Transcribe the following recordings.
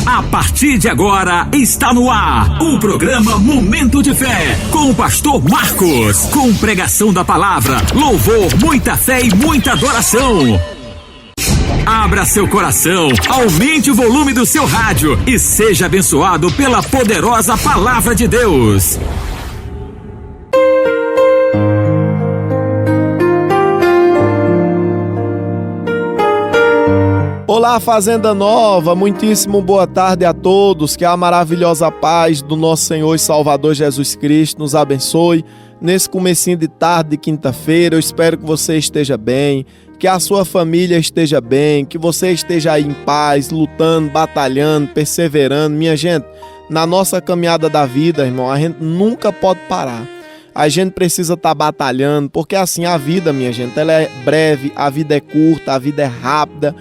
A partir de agora está no ar o programa Momento de Fé com o pastor Marcos, com pregação da palavra, louvor, muita fé e muita adoração. Abra seu coração, aumente o volume do seu rádio e seja abençoado pela poderosa palavra de Deus. Olá, Fazenda Nova, muitíssimo boa tarde a todos, que a maravilhosa paz do nosso Senhor e Salvador Jesus Cristo nos abençoe nesse comecinho de tarde de quinta-feira. Eu espero que você esteja bem, que a sua família esteja bem, que você esteja aí em paz, lutando, batalhando, perseverando. Minha gente, na nossa caminhada da vida, irmão, a gente nunca pode parar. A gente precisa estar batalhando, porque assim a vida, minha gente, ela é breve, a vida é curta, a vida é rápida.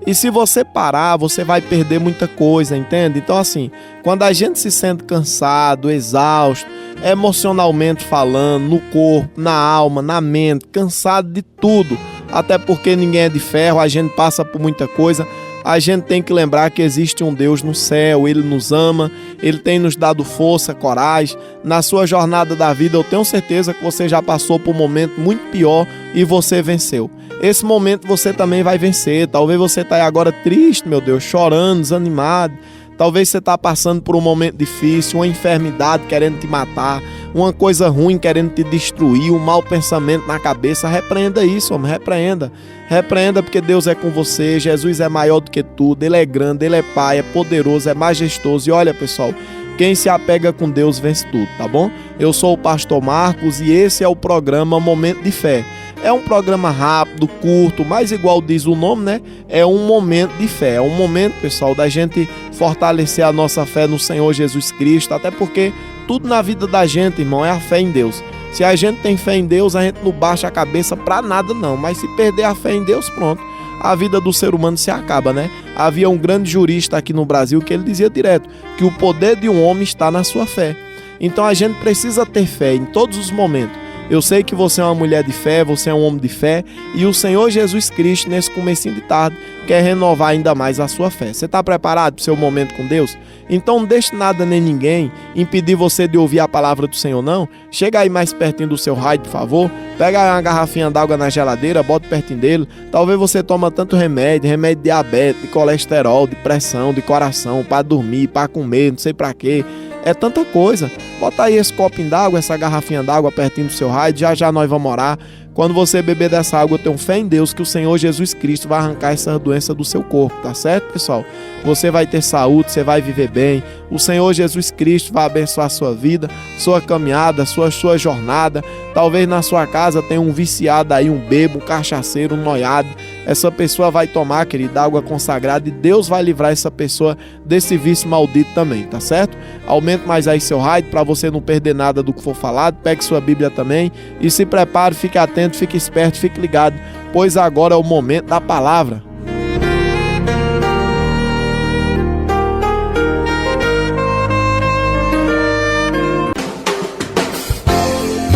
E se você parar, você vai perder muita coisa, entende? Então assim, quando a gente se sente cansado, exausto, emocionalmente falando, no corpo, na alma, na mente, cansado de tudo, até porque ninguém é de ferro, a gente passa por muita coisa, a gente tem que lembrar que existe um Deus no céu, Ele nos ama, Ele tem nos dado força, coragem. Na sua jornada da vida, eu tenho certeza que você já passou por um momento muito pior e você venceu. Esse momento você também vai vencer. Talvez você está aí agora triste, meu Deus, chorando, desanimado. Talvez você está passando por um momento difícil, uma enfermidade querendo te matar, uma coisa ruim querendo te destruir, um mau pensamento na cabeça. Repreenda isso, homem, repreenda. Repreenda, porque Deus é com você, Jesus é maior do que tudo, Ele é grande, Ele é Pai, é poderoso, é majestoso. E olha, pessoal, quem se apega com Deus vence tudo, tá bom? Eu sou o pastor Marcos e esse é o programa Momento de Fé. É um programa rápido, curto, mas igual diz o nome, né? É um momento de fé. É um momento, pessoal, da gente fortalecer a nossa fé no Senhor Jesus Cristo. Até porque tudo na vida da gente, irmão, é a fé em Deus. Se a gente tem fé em Deus, a gente não baixa a cabeça pra nada, não. Mas se perder a fé em Deus, pronto. A vida do ser humano se acaba, né? Havia um grande jurista aqui no Brasil que ele dizia direto que o poder de um homem está na sua fé. Então a gente precisa ter fé em todos os momentos. Eu sei que você é uma mulher de fé, você é um homem de fé e o Senhor Jesus Cristo, nesse comecinho de tarde, quer renovar ainda mais a sua fé. Você está preparado para o seu momento com Deus? Então não deixe nada nem ninguém impedir você de ouvir a palavra do Senhor, não. Chega aí mais pertinho do seu rádio, por favor. Pega uma garrafinha d'água na geladeira, bota pertinho dele. Talvez você toma tanto remédio de diabetes, de colesterol, de pressão, de coração, para dormir, para comer, não sei para quê. É tanta coisa. Bota aí esse copinho d'água, essa garrafinha d'água pertinho do seu rádio. Já já nós vamos orar. Quando você beber dessa água, eu tenho fé em Deus que o Senhor Jesus Cristo vai arrancar essa doença do seu corpo, tá certo, pessoal? Você vai ter saúde, você vai viver bem. O Senhor Jesus Cristo vai abençoar a sua vida, sua caminhada, sua jornada. Talvez na sua casa tenha um viciado aí, um bebo, um cachaceiro, um noiado. Essa pessoa vai tomar, querida, água consagrada e Deus vai livrar essa pessoa desse vício maldito também, tá certo? Aumente mais aí seu rádio para você não perder nada do que for falado. Pegue sua Bíblia também e se prepare, fique atento, fique esperto, fique ligado, pois agora é o momento da palavra.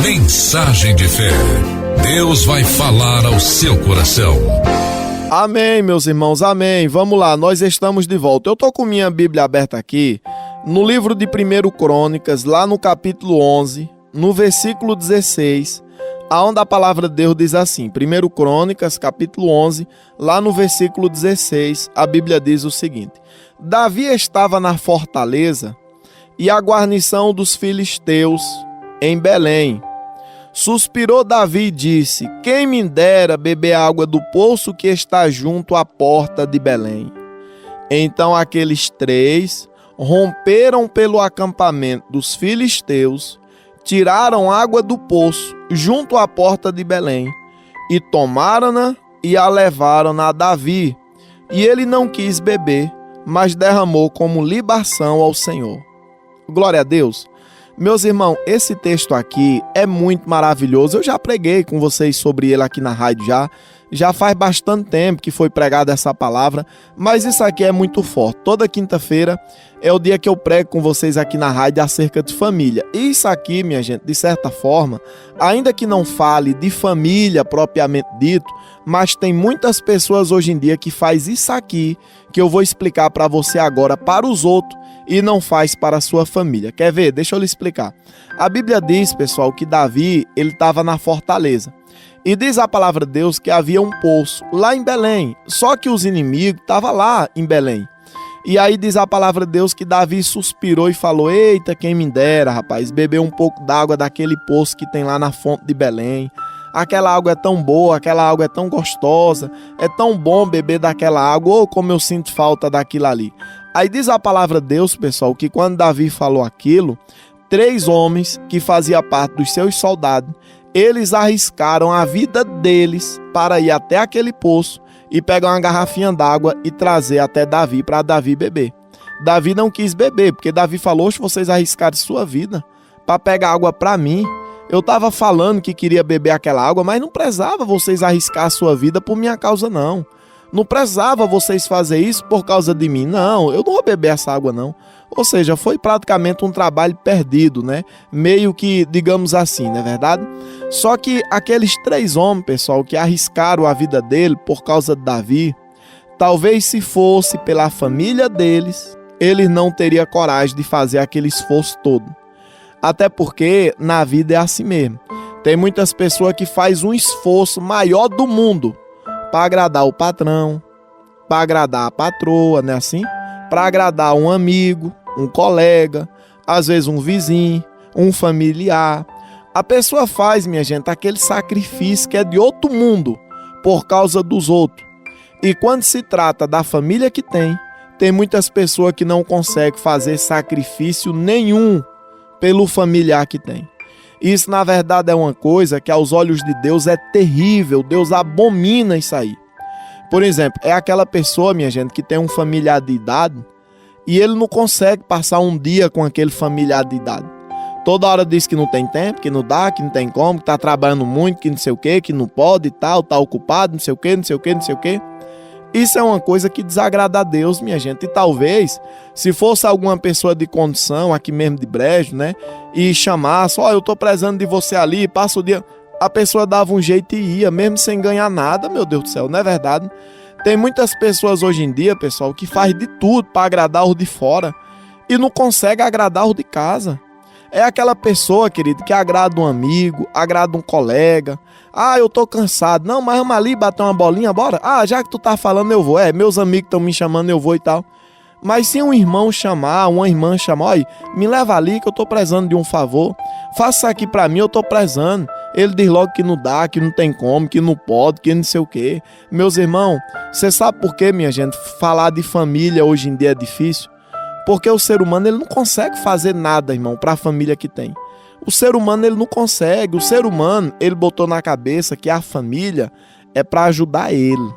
Mensagem de fé. Deus vai falar ao seu coração. Amém, meus irmãos, amém. Vamos lá, nós estamos de volta. Eu tô com minha Bíblia aberta aqui, no livro de 1 Crônicas, lá no capítulo 11, no versículo 16, aonde a palavra de Deus diz assim, 1 Crônicas, capítulo 11, lá no versículo 16, a Bíblia diz o seguinte: Davi estava na fortaleza e a guarnição dos filisteus em Belém. Suspirou Davi e disse: quem me dera beber água do poço que está junto à porta de Belém. Então aqueles três romperam pelo acampamento dos filisteus, tiraram água do poço junto à porta de Belém, e tomaram-na e a levaram a Davi. E ele não quis beber, mas derramou como libação ao Senhor. Glória a Deus. Meus irmãos, esse texto aqui é muito maravilhoso. Eu já preguei com vocês sobre ele aqui na rádio já. Já faz bastante tempo que foi pregada essa palavra, mas isso aqui é muito forte. Toda quinta-feira é o dia que eu prego com vocês aqui na rádio acerca de família. E isso aqui, minha gente, de certa forma, ainda que não fale de família propriamente dito, mas tem muitas pessoas hoje em dia que faz isso aqui, que eu vou explicar para você agora, para os outros, e não faz para a sua família. Quer ver? Deixa eu lhe explicar. A Bíblia diz, pessoal, que Davi, ele estava na fortaleza. E diz a palavra de Deus que havia um poço lá em Belém, só que os inimigos estavam lá em Belém. E aí diz a palavra de Deus que Davi suspirou e falou: eita, quem me dera, rapaz, beber um pouco d'água daquele poço que tem lá na fonte de Belém. Aquela água é tão boa, aquela água é tão gostosa, é tão bom beber daquela água, ou como eu sinto falta daquilo ali. Aí diz a palavra de Deus, pessoal, que quando Davi falou aquilo, 3 homens que faziam parte dos seus soldados, eles arriscaram a vida deles para ir até aquele poço e pegar uma garrafinha d'água e trazer até Davi para Davi beber. Davi não quis beber, porque Davi falou: se vocês arriscarem sua vida para pegar água para mim, eu estava falando que queria beber aquela água, mas não precisava vocês arriscar a sua vida por minha causa, não. Não precisava vocês fazer isso por causa de mim. Não, eu não vou beber essa água, não. Ou seja, foi praticamente um trabalho perdido, né? Meio que, digamos assim, não é verdade? Só que aqueles 3 homens, pessoal, que arriscaram a vida dele por causa de Davi, talvez se fosse pela família deles, eles não teriam coragem de fazer aquele esforço todo. Até porque na vida é assim mesmo. Tem muitas pessoas que fazem um esforço maior do mundo para agradar o patrão, para agradar a patroa, não é assim? Para agradar um amigo, um colega, às vezes um vizinho, um familiar. A pessoa faz, minha gente, aquele sacrifício que é de outro mundo por causa dos outros. E quando se trata da família que tem muitas pessoas que não conseguem fazer sacrifício nenhum pelo familiar que tem. Isso, na verdade, é uma coisa que aos olhos de Deus é terrível. Deus abomina isso aí. Por exemplo, é aquela pessoa, minha gente, que tem um familiar de idade e ele não consegue passar um dia com aquele familiar de idade. Toda hora diz que não tem tempo, que não dá, que não tem como, que tá trabalhando muito, que não sei o quê, que não pode e tal, tá ocupado, não sei o quê, não sei o quê, não sei o quê. Isso é uma coisa que desagrada a Deus, minha gente. E talvez, se fosse alguma pessoa de condição, aqui mesmo de Brejo, né? E chamasse: ó, eu tô precisando de você ali, passa o dia. A pessoa dava um jeito e ia, mesmo sem ganhar nada, meu Deus do céu, não é verdade? Tem muitas pessoas hoje em dia, pessoal, que faz de tudo para agradar os de fora e não consegue agradar os de casa. É aquela pessoa, querido, que agrada um amigo, agrada um colega. Ah, eu tô cansado. Não, mas vamos ali bater uma bolinha, bora? Ah, já que tu tá falando, eu vou. É, meus amigos estão me chamando, eu vou e tal. Mas se um irmão chamar, uma irmã chamar: olha, me leva ali que eu tô precisando de um favor. Faça isso aqui pra mim, eu tô precisando. Ele diz logo que não dá, que não tem como, que não pode, que não sei o quê. Meus irmãos, você sabe por quê, minha gente? Falar de família hoje em dia é difícil. Porque o ser humano, ele não consegue fazer nada, irmão, para a família que tem. O ser humano, ele não consegue. O ser humano, ele botou na cabeça que a família é para ajudar ele.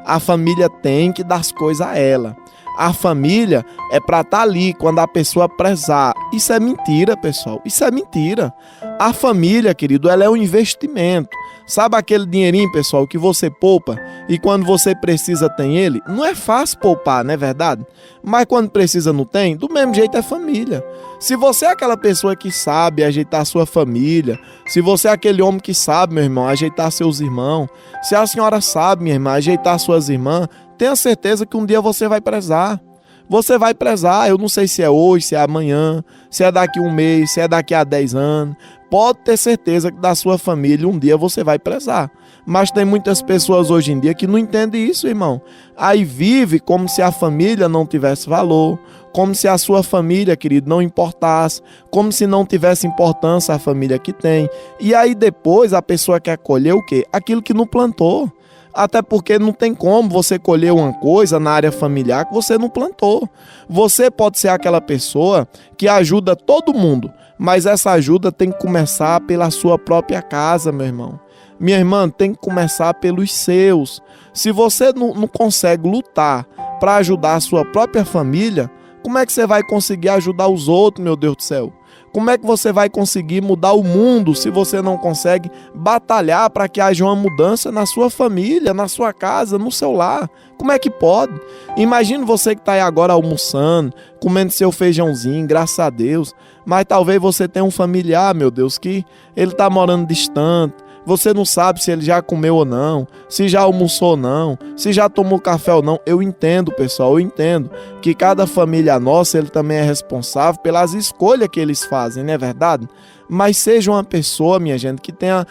A família tem que dar as coisas a ela. A família é para estar ali quando a pessoa precisar. Isso é mentira, pessoal. Isso é mentira. A família, querido, ela é um investimento. Sabe aquele dinheirinho, pessoal, que você poupa e quando você precisa tem ele? Não é fácil poupar, não é verdade? Mas quando precisa não tem? Do mesmo jeito é família. Se você é aquela pessoa que sabe ajeitar sua família, se você é aquele homem que sabe, meu irmão, ajeitar seus irmãos, se a senhora sabe, minha irmã, ajeitar suas irmãs, tenha certeza que um dia você vai prezar. Você vai prezar, eu não sei se é hoje, se é amanhã, se é daqui a um mês, se é daqui a 10 anos. Pode ter certeza que da sua família um dia você vai prezar. Mas tem muitas pessoas hoje em dia que não entendem isso, irmão. Aí vive como se a família não tivesse valor, como se a sua família, querido, não importasse, como se não tivesse importância a família que tem. E aí depois a pessoa quer colher o quê? Aquilo que não plantou. Até porque não tem como você colher uma coisa na área familiar que você não plantou. Você pode ser aquela pessoa que ajuda todo mundo, mas essa ajuda tem que começar pela sua própria casa, meu irmão. Minha irmã, tem que começar pelos seus. Se você não consegue lutar para ajudar a sua própria família, como é que você vai conseguir ajudar os outros, meu Deus do céu? Como é que você vai conseguir mudar o mundo se você não consegue batalhar para que haja uma mudança na sua família, na sua casa, no seu lar? Como é que pode? Imagina você que está aí agora almoçando, comendo seu feijãozinho, graças a Deus, mas talvez você tenha um familiar, meu Deus, que ele está morando distante. Você não sabe se ele já comeu ou não, se já almoçou ou não, se já tomou café ou não. Eu entendo, pessoal, eu entendo que cada família nossa, ele também é responsável pelas escolhas que eles fazem, não é verdade? Mas seja uma pessoa, minha gente, que tenha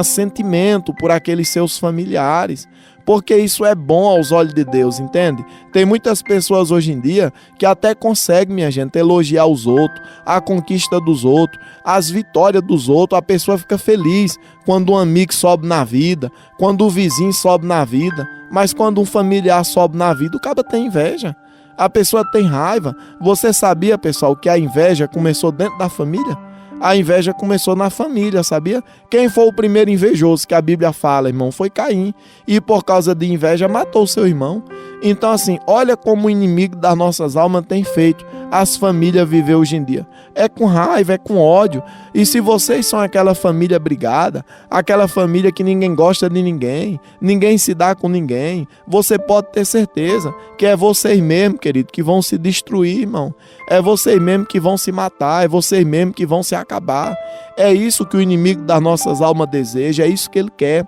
sentimento por aqueles seus familiares, porque isso é bom aos olhos de Deus, entende? Tem muitas pessoas hoje em dia que até conseguem, minha gente, elogiar os outros, a conquista dos outros, as vitórias dos outros. A pessoa fica feliz quando um amigo sobe na vida, quando o vizinho sobe na vida, mas quando um familiar sobe na vida, o cara tem inveja. A pessoa tem raiva. Você sabia, pessoal, que a inveja começou dentro da família? A inveja começou na família, sabia? Quem foi o primeiro invejoso que a Bíblia fala, irmão? Foi Caim. E por causa de inveja matou seu irmão. Então assim, olha como o inimigo das nossas almas tem feito as famílias viver hoje em dia. É com raiva, é com ódio. E se vocês são aquela família brigada, aquela família que ninguém gosta de ninguém, ninguém se dá com ninguém, você pode ter certeza que é vocês mesmos, querido, que vão se destruir, irmão. É vocês mesmos que vão se matar, é vocês mesmos que vão se acabar. É isso que o inimigo das nossas almas deseja, é isso que ele quer.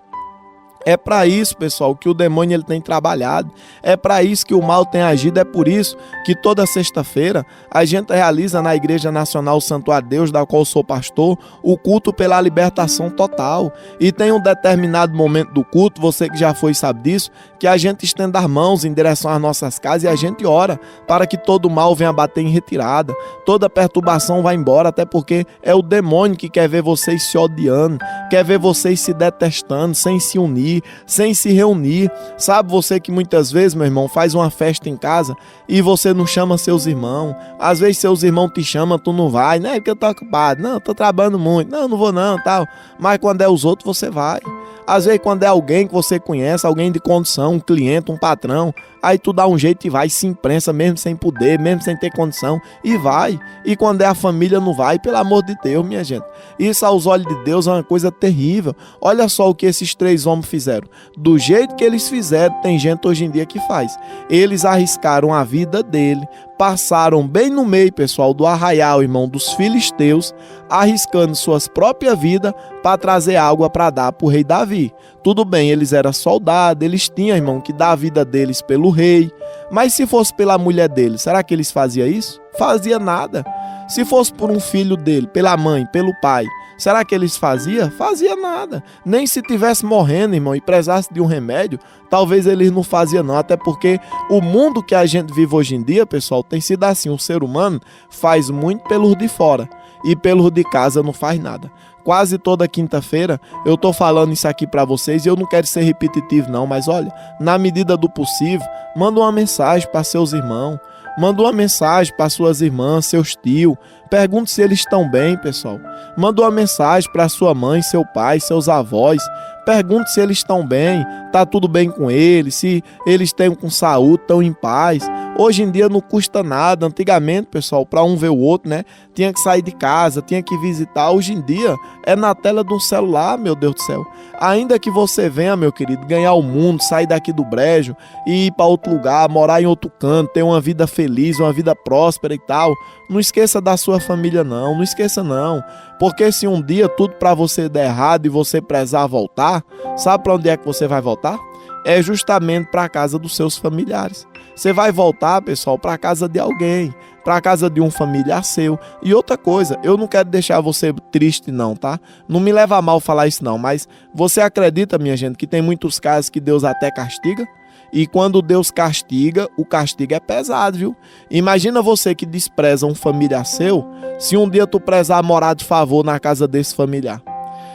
É para isso, pessoal, que o demônio ele tem trabalhado. É para isso que o mal tem agido. É por isso que toda sexta-feira a gente realiza na Igreja Nacional Santo a Deus, da qual eu sou pastor, o culto pela libertação total. E tem um determinado momento do culto, você que já foi sabe disso, que a gente estende as mãos em direção às nossas casas e a gente ora para que todo mal venha bater em retirada, toda perturbação vá embora, até porque é o demônio que quer ver vocês se odiando, quer ver vocês se detestando, sem se unir, sem se reunir. Sabe você que muitas vezes, meu irmão, faz uma festa em casa e você não chama seus irmãos. Às vezes seus irmãos te chamam, tu não vai, né? Porque eu tô ocupado, não, eu tô trabalhando muito, não vou não, tal. Mas quando é os outros, você vai. Às vezes quando é alguém que você conhece, alguém de condição, um cliente, um patrão, aí tu dá um jeito e vai, se imprensa mesmo sem poder, mesmo sem ter condição, e vai. E quando é a família não vai, pelo amor de Deus, minha gente. Isso aos olhos de Deus é uma coisa terrível. Olha só o que esses três homens fizeram. Do jeito que eles fizeram, tem gente hoje em dia que faz. Eles arriscaram a vida dele, passaram bem no meio, pessoal, do arraial, irmão, dos filisteus, arriscando suas próprias vidas para trazer água para dar para o rei Davi. Tudo bem, eles eram soldados, eles tinham, irmão, que dar a vida deles pelo rei. Mas se fosse pela mulher dele, será que eles faziam isso? Fazia nada. Se fosse por um filho dele, pela mãe, pelo pai, será que eles faziam? Fazia nada. Nem se tivesse morrendo, irmão, e precisasse de um remédio, talvez eles não faziam não. Até porque o mundo que a gente vive hoje em dia, pessoal, tem sido assim. O ser humano faz muito pelos de fora e pelos de casa não faz nada. Quase toda quinta-feira eu tô falando isso aqui para vocês e eu não quero ser repetitivo não, mas olha, na medida do possível, manda uma mensagem para seus irmãos, manda uma mensagem para suas irmãs, seus tios, pergunte se eles estão bem, pessoal. Manda uma mensagem para sua mãe, seu pai, seus avós, pergunte se eles estão bem, tá tudo bem com eles, se eles estão com saúde, estão em paz. Hoje em dia não custa nada. Antigamente, pessoal, para um ver o outro, né, tinha que sair de casa, tinha que visitar. Hoje em dia é na tela de um celular, meu Deus do céu. Ainda que você venha, meu querido, ganhar o mundo, sair daqui do brejo e ir para outro lugar, morar em outro canto, ter uma vida feliz, uma vida próspera e tal, não esqueça da sua família não esqueça não. Porque se um dia tudo para você der errado e você precisar voltar, sabe para onde é que você vai voltar? É justamente para a casa dos seus familiares. Você vai voltar, pessoal, para a casa de alguém, para a casa de um familiar seu. E outra coisa, eu não quero deixar você triste não, tá? Não me leva a mal falar isso não, mas você acredita, minha gente, que tem muitos casos que Deus até castiga? E quando Deus castiga, o castigo é pesado, viu? Imagina você que despreza um familiar seu, se um dia tu prezar morar de favor na casa desse familiar.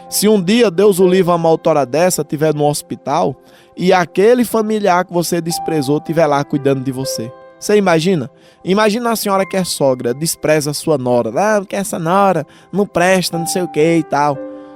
Se um dia, Deus o livre, uma autora dessa estiver no hospital e aquele familiar que você desprezou estiver lá cuidando de você. Você imagina? Imagina a senhora que é sogra, despreza a sua nora. Ah, porque essa nora não presta, não sei o que e tal.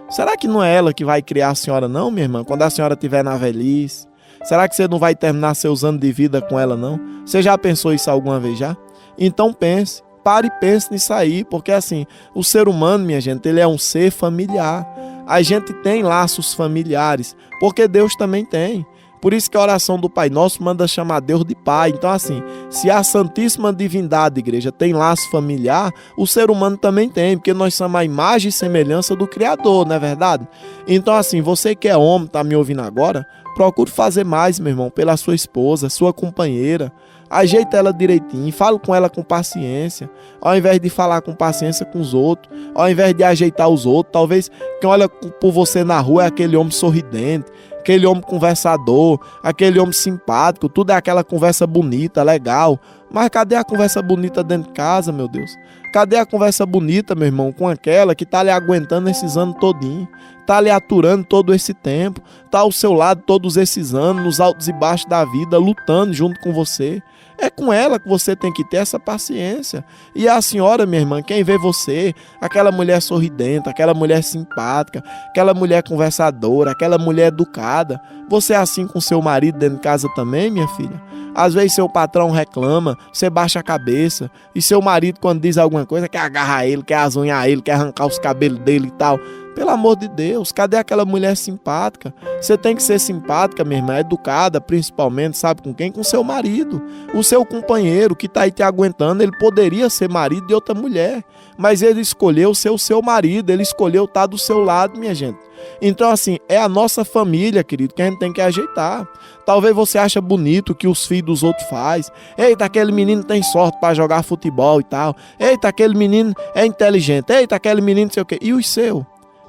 Será que não é ela que vai criar a senhora não, minha irmã? Quando a senhora estiver na velhice? Será que você não vai terminar seus anos de vida com ela não? Você já pensou isso alguma vez já? Então pense. pare e pense nisso aí, porque assim, o ser humano, minha gente, ele é um ser familiar. A gente tem laços familiares, porque Deus também tem. Por isso que a oração do Pai Nosso manda chamar Deus de Pai. Então assim, se a Santíssima Divindade, igreja, tem laço familiar, o ser humano também tem, porque nós somos a imagem e semelhança do Criador, não é verdade? Então assim, você que é homem, tá me ouvindo agora, procure fazer mais, meu irmão, pela sua esposa, sua companheira. Ajeita ela direitinho, fala com ela com paciência, ao invés de falar com paciência com os outros, ao invés de ajeitar os outros. Talvez quem olha por você na rua é aquele homem sorridente, aquele homem conversador, aquele homem simpático, tudo é aquela conversa bonita, legal. Mas cadê a conversa bonita dentro de casa, meu Deus? Cadê a conversa bonita, meu irmão, com aquela que tá lhe aguentando esses anos todinho, tá lhe aturando todo esse tempo, tá ao seu lado todos esses anos, nos altos e baixos da vida, lutando junto com você? É com ela que você tem que ter essa paciência. E a senhora, minha irmã, quem vê você, aquela mulher sorridente, aquela mulher simpática, aquela mulher conversadora, aquela mulher educada, você é assim com seu marido dentro de casa também, minha filha? Às vezes seu patrão reclama, você baixa a cabeça, e seu marido, quando diz alguma coisa, quer agarrar ele, quer azunhar ele, quer arrancar os cabelos dele e tal. Pelo amor de Deus, cadê aquela mulher simpática? Você tem que ser simpática, minha irmã, educada, principalmente, sabe com quem? Com seu marido. O seu companheiro que está aí te aguentando, ele poderia ser marido de outra mulher, mas ele escolheu ser o seu marido, ele escolheu estar do seu lado, minha gente. Então assim, é a nossa família, querido, que a gente tem que ajeitar. Talvez você ache bonito o que os filhos dos outros fazem. Eita, aquele menino tem sorte para jogar futebol e tal. Eita, aquele menino é inteligente. Eita, aquele menino não sei o quê. E os seus?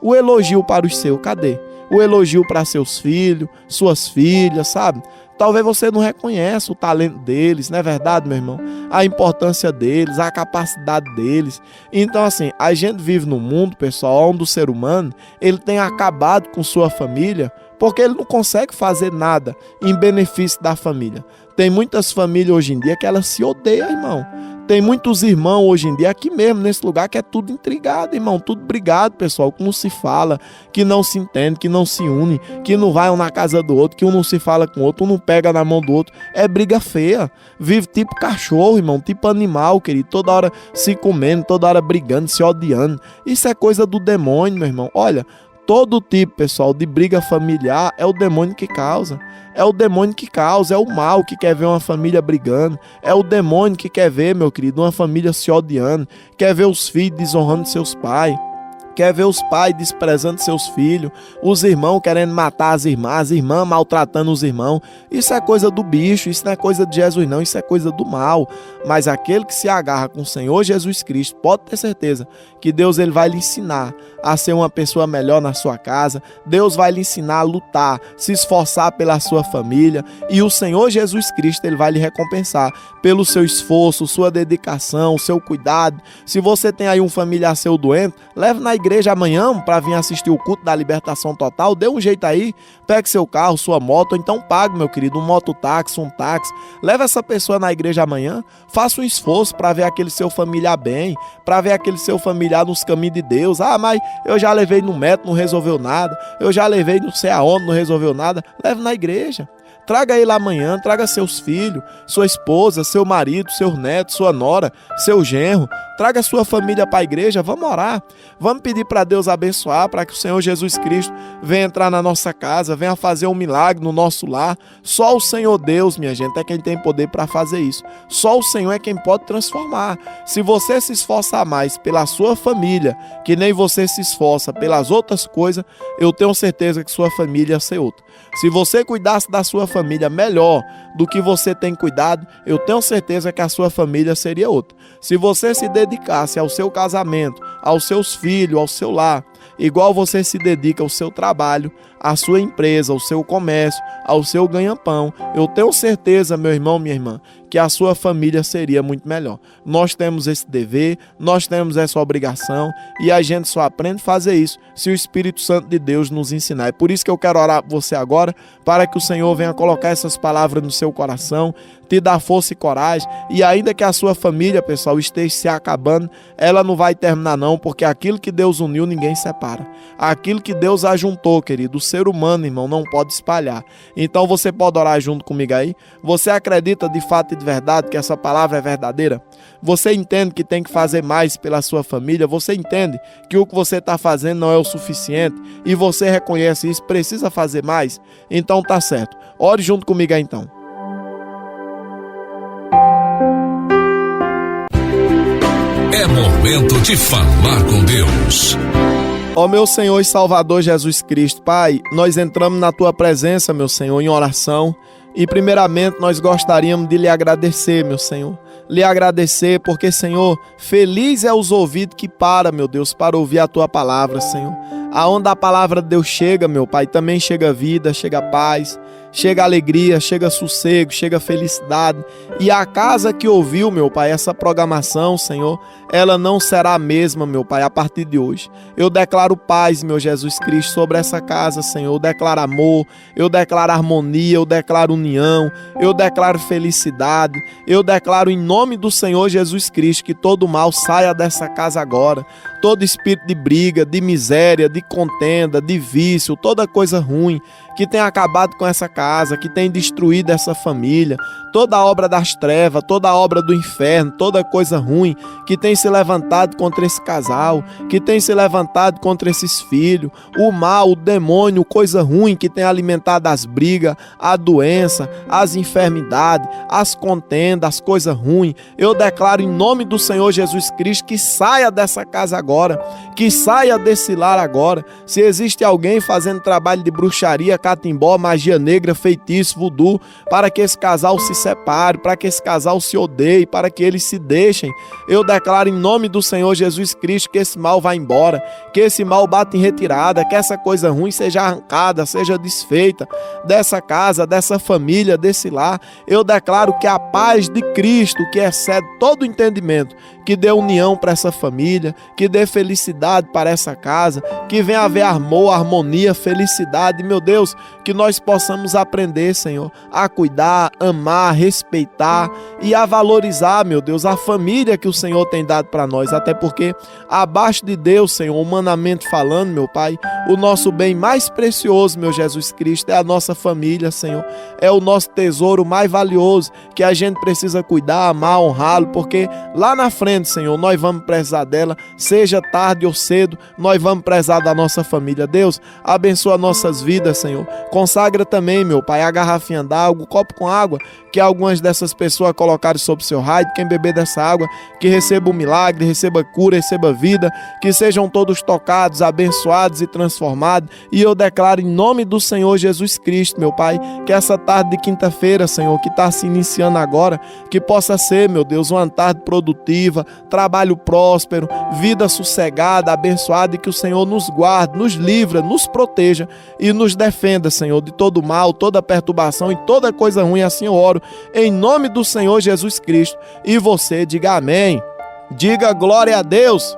O elogio para os seus, cadê? O elogio para seus filhos, suas filhas, sabe? Talvez você não reconheça o talento deles, não é verdade, meu irmão? A importância deles, a capacidade deles. Então, assim, a gente vive num mundo, pessoal, onde o ser humano, ele tem acabado com sua família, porque ele não consegue fazer nada em benefício da família. Tem muitas famílias hoje em dia que elas se odeiam, irmão. Tem muitos irmãos hoje em dia, aqui mesmo, nesse lugar, que é tudo intrigado, irmão. Tudo brigado, pessoal, que não se fala, que não se entende, que não se une, que não vai um na casa do outro, que um não se fala com o outro, um não pega na mão do outro. É briga feia. Vive tipo cachorro, irmão, tipo animal, querido. Toda hora se comendo, toda hora brigando, se odiando. Isso é coisa do demônio, meu irmão. Olha, todo tipo, pessoal, de briga familiar é o demônio que causa. É o demônio que causa, é o mal que quer ver uma família brigando. É o demônio que quer ver, meu querido, uma família se odiando. Quer ver os filhos desonrando seus pais. Quer ver os pais desprezando seus filhos, os irmãos querendo matar as irmãs maltratando os irmãos. Isso é coisa do bicho, isso não é coisa de Jesus não, isso é coisa do mal. Mas aquele que se agarra com o Senhor Jesus Cristo, pode ter certeza que Deus ele vai lhe ensinar a ser uma pessoa melhor na sua casa. Deus vai lhe ensinar a lutar, se esforçar pela sua família. E o Senhor Jesus Cristo ele vai lhe recompensar pelo seu esforço, sua dedicação, seu cuidado. Se você tem aí um familiar seu doente, leve na igreja amanhã para vir assistir o culto da libertação total. Dê um jeito aí, pegue seu carro, sua moto, ou então pague, meu querido, um mototáxi, um táxi. Leve essa pessoa na igreja amanhã. Faça um esforço para ver aquele seu familiar bem, para ver aquele seu familiar nos caminhos de Deus. Ah, mas eu já levei no médico, não resolveu nada. Eu já levei não sei aonde, não resolveu nada. Leve na igreja. Traga ele amanhã, traga seus filhos, sua esposa, seu marido, seus netos, sua nora, seu genro. Traga sua família para a igreja, vamos orar. Vamos pedir para Deus abençoar, para que o Senhor Jesus Cristo venha entrar na nossa casa, venha fazer um milagre no nosso lar. Só o Senhor Deus, minha gente, é quem tem poder para fazer isso. Só o Senhor é quem pode transformar. Se você se esforçar mais pela sua família, que nem você se esforça pelas outras coisas, eu tenho certeza que sua família ia ser outra. Se você cuidasse da sua família melhor do que você tem cuidado, eu tenho certeza que a sua família seria outra. Se você se dedicasse ao seu casamento, aos seus filhos, ao seu lar, igual você se dedica ao seu trabalho, à sua empresa, ao seu comércio, ao seu ganha-pão, eu tenho certeza, meu irmão, minha irmã, que a sua família seria muito melhor. Nós temos esse dever, nós temos essa obrigação e a gente só aprende a fazer isso se o Espírito Santo de Deus nos ensinar. É por isso que eu quero orar por você agora, para que o Senhor venha colocar essas palavras no seu coração, te dar força e coragem, e ainda que a sua família, pessoal, esteja se acabando, ela não vai terminar não, porque aquilo que Deus uniu, ninguém separa. Aquilo que Deus ajuntou, querido, o ser humano, irmão, não pode espalhar. Então você pode orar junto comigo aí? Você acredita de fato e de verdade que essa palavra é verdadeira? Você entende que tem que fazer mais pela sua família? Você entende que o que você está fazendo não é o suficiente? E você reconhece isso, precisa fazer mais? Então tá certo. Ore junto comigo aí então. É momento de falar com Deus. Ó meu Senhor e Salvador Jesus Cristo, Pai, nós entramos na Tua presença, meu Senhor, em oração. E primeiramente nós gostaríamos de lhe agradecer, meu Senhor. Lhe agradecer porque, Senhor, feliz é os ouvidos que param, meu Deus, para ouvir a Tua palavra, Senhor. Aonde a palavra de Deus chega, meu Pai, também chega vida, chega paz, chega alegria, chega sossego, chega felicidade. E a casa que ouviu, meu Pai, essa programação, Senhor, ela não será a mesma, meu Pai, a partir de hoje. Eu declaro paz, meu Jesus Cristo, sobre essa casa, Senhor. Eu declaro amor, eu declaro harmonia, eu declaro união, eu declaro felicidade. Eu declaro em nome do Senhor Jesus Cristo que todo mal saia dessa casa agora. Todo espírito de briga, de miséria, de contenda, de vício, toda coisa ruim que tem acabado com essa casa, que tem destruído essa família, toda a obra das trevas, toda a obra do inferno, toda coisa ruim que tem se levantado contra esse casal, que tem se levantado contra esses filhos, o mal, o demônio, coisa ruim que tem alimentado as brigas, a doença, as enfermidades, as contendas, as coisas ruins. Eu declaro em nome do Senhor Jesus Cristo que saia dessa casa agora, que saia desse lar agora. Se existe alguém fazendo trabalho de bruxaria, catimbó, magia negra, feitiço, voodoo, para que esse casal se separe, para que esse casal se odeie, para que eles se deixem, eu declaro em nome do Senhor Jesus Cristo que esse mal vá embora, que esse mal bata em retirada, que essa coisa ruim seja arrancada, seja desfeita dessa casa, dessa família, desse lar. Eu declaro que a paz de Cristo, que excede todo o entendimento, que dê união para essa família, que dê felicidade para essa casa, que venha haver amor, harmonia, felicidade, meu Deus, que nós possamos aprender, Senhor, a cuidar, amar, respeitar e a valorizar, meu Deus, a família que o Senhor tem dado para nós, até porque abaixo de Deus, Senhor, humanamente falando, meu Pai, o nosso bem mais precioso, meu Jesus Cristo, é a nossa família, Senhor, é o nosso tesouro mais valioso, que a gente precisa cuidar, amar, honrá-lo, porque lá na frente, Senhor, nós vamos prezar dela, seja tarde ou cedo, nós vamos prezar da nossa família. Deus, abençoa nossas vidas, Senhor. Consagra também, meu Pai, a garrafinha d'água, o copo com água, que algumas dessas pessoas colocaram sob seu raio. Quem beber dessa água, que receba um milagre, receba cura, receba vida, que sejam todos tocados, abençoados e transformados. E eu declaro em nome do Senhor Jesus Cristo, meu Pai, que essa tarde de quinta-feira, Senhor, que está se iniciando agora, que possa ser, meu Deus, uma tarde produtiva, trabalho próspero, vida sossegada, abençoada, e que o Senhor nos guarde, nos livra, nos proteja e nos defenda, Senhor, de todo mal, toda perturbação e toda coisa ruim. Assim eu oro em nome do Senhor Jesus Cristo. E você diga amém, diga glória a Deus.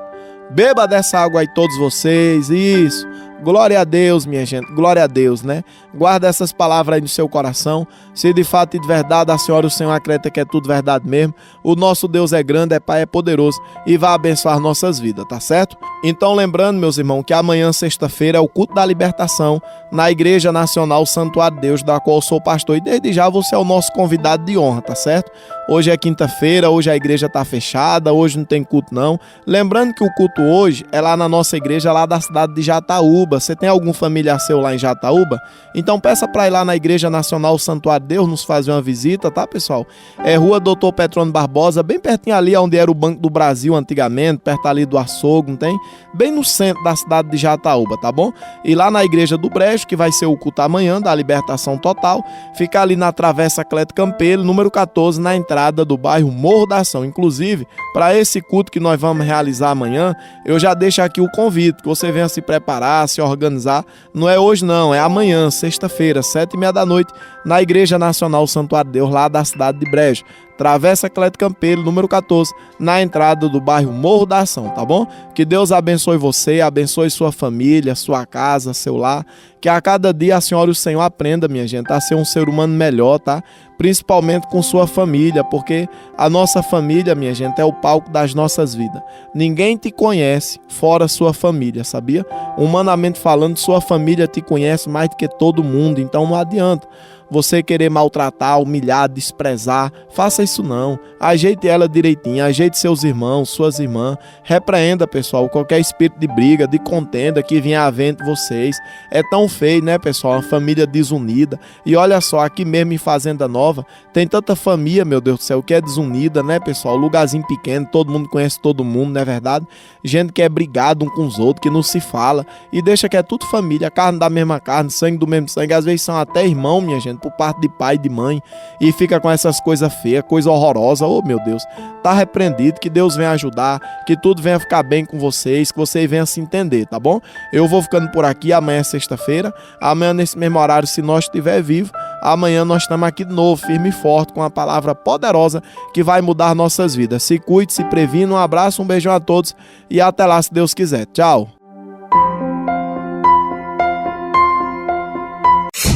Beba dessa água aí todos vocês, isso. Glória a Deus, minha gente, glória a Deus, né? Guarda essas palavras aí no seu coração. Se de fato e de verdade a senhora e o Senhor acredita que é tudo verdade mesmo, o nosso Deus é grande, é Pai, é poderoso e vai abençoar nossas vidas, tá certo? Então lembrando, meus irmãos, que amanhã, sexta-feira, é o culto da libertação na Igreja Nacional Santuário de Deus, da qual eu sou pastor, e desde já você é o nosso convidado de honra, tá certo? Hoje é quinta-feira, hoje a igreja tá fechada, hoje não tem culto não. Lembrando que o culto hoje é lá na nossa igreja, lá da cidade de Jataúba. Você tem algum familiar seu lá em Jataúba? Então peça para ir lá na Igreja Nacional Santuário de Deus nos fazer uma visita, tá, pessoal? É Rua Doutor Petrônio Barbosa, bem pertinho ali onde era o Banco do Brasil antigamente, perto ali do açougue, não tem? Bem no centro da cidade de Jataúba, tá bom? E lá na Igreja do Brejo, que vai ser o culto amanhã, da libertação total, fica ali na Travessa Cleto Campelo, número 14, na entrada do bairro Morro da Ação. Inclusive, para esse culto que nós vamos realizar amanhã, eu já deixo aqui o convite, que você venha se preparar, se organizar. Não é hoje não, é amanhã, sexta-feira, 7h30 da noite, na Igreja Nacional Santuário de Deus, lá da cidade de Brejo. Travessa Cleto Campelo, número 14, na entrada do bairro Morro da Ação, tá bom? Que Deus abençoe você, abençoe sua família, sua casa, seu lar. Que a cada dia a senhora e o Senhor aprenda, minha gente, a ser um ser humano melhor, tá? Principalmente com sua família, porque a nossa família, minha gente, é o palco das nossas vidas. Ninguém te conhece fora sua família, sabia? Humanamente falando, sua família te conhece mais do que todo mundo, então não adianta você querer maltratar, humilhar, desprezar. Faça isso não. Ajeite ela direitinho, ajeite seus irmãos, suas irmãs. Repreenda, pessoal, qualquer espírito de briga, de contenda que venha haver entre vocês. É tão feio, né, pessoal? Uma família desunida. E olha só, aqui mesmo em Fazenda Nova, tem tanta família, meu Deus do céu, que é desunida, né, pessoal? Lugarzinho pequeno, todo mundo conhece todo mundo, não é verdade? Gente que é brigado um com os outros, que não se fala. E deixa que é tudo família, carne da mesma carne, sangue do mesmo sangue. Às vezes são até irmão, minha gente, por parte de pai e de mãe. E fica com essas coisas feias, coisa horrorosa. Oh, meu Deus, tá repreendido, que Deus venha ajudar, que tudo venha ficar bem com vocês, que vocês venham se entender, tá bom? Eu vou ficando por aqui, amanhã é sexta-feira, amanhã nesse mesmo horário, se nós estiver vivo, amanhã nós estamos aqui de novo, firme e forte, com uma palavra poderosa que vai mudar nossas vidas. Se cuide, se previne, um abraço, um beijão a todos e até lá, se Deus quiser. Tchau!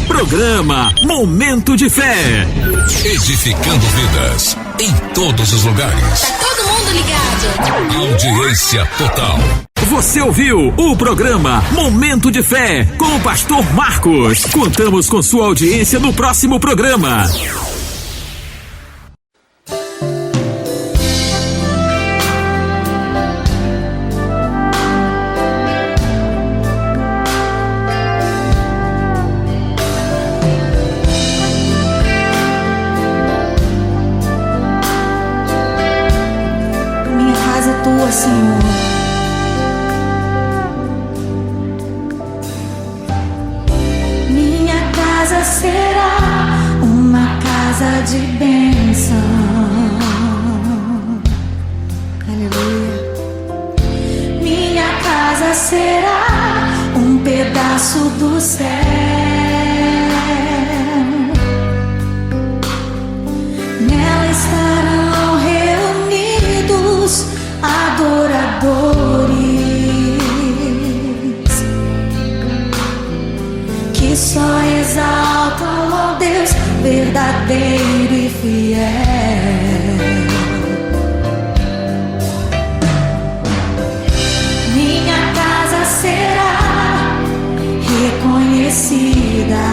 Programa Momento de Fé. Edificando vidas em todos os lugares. Tá todo mundo ligado. Audiência total. Você ouviu o programa Momento de Fé com o pastor Marcos. Contamos com sua audiência no próximo programa. Senhor, minha casa será uma casa de bênção. Aleluia. Minha casa será um pedaço do céu. Nela estarão reunidos adoradores que só exaltam ao Deus verdadeiro e fiel. Minha casa será reconhecida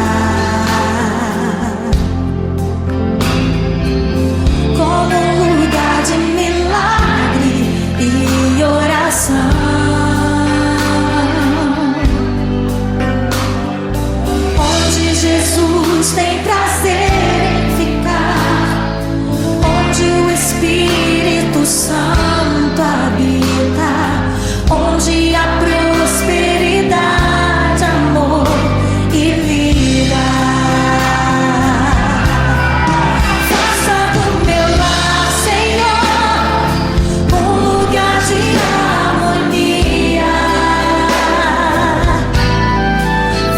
como um lugar de milagre e oração, onde Jesus tem prazer em ficar, onde o Espírito Santo habita, onde há prosperidade, amor e vida. Faça do meu lar, Senhor, um lugar de harmonia.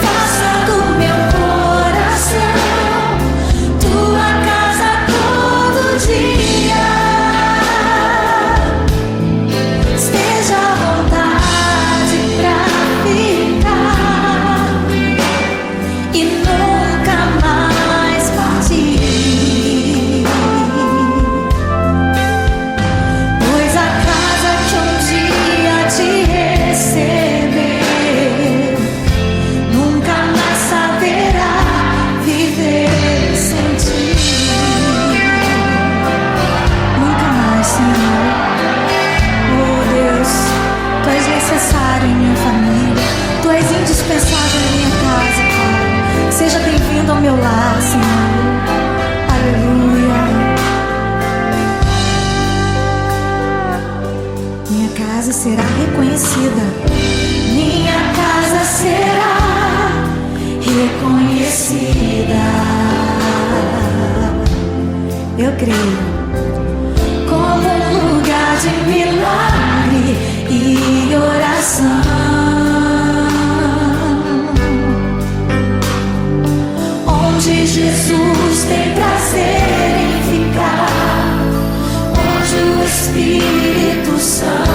Faça do meu coração tua casa todo dia. Esteja à vontade pra ficar e nunca mais partir. Pois a casa que um dia te recebeu nunca mais saberá viver sem ti. Nunca mais, Senhor. Oh Deus, Tu és necessário em minha família, Tu és indispensável em minha casa, Pai. Seja bem-vindo ao meu lar, Senhor. Aleluia. Minha casa será reconhecida. Minha casa será reconhecida. Eu creio. Como um lugar de milagre e oração, onde Jesus tem prazer em ficar, onde o Espírito Santo